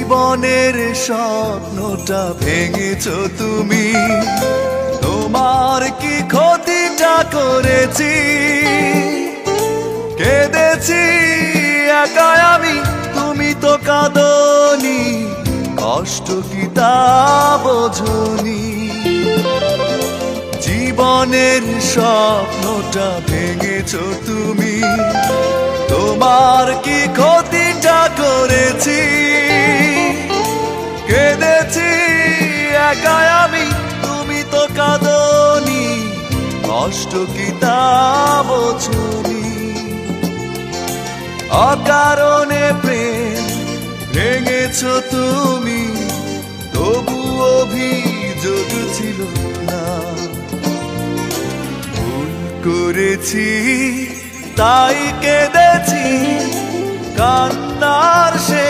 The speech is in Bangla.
জীবনের স্বপ্নটা ভেঙেছো তুমি, তোমার কি ক্ষতিটা করেছি? কেঁদেছি একা আমি, তুমি তো কাঁদনি, কষ্ট কি তা বোঝনি? জীবনের স্বপ্নটা ভেঙেছো তুমি, তোমার কি ক্ষতিটা করেছি? কেঁদেছি একা আমি, তুমি তো কাঁদনি, কষ্ট কি তা বোঝনি? অকারণে প্রেম ভেঙেছো তুমি, তবু অভিযোগ ছিল না। ভুল করেছি তাই কেঁদেছি, কান্নার সে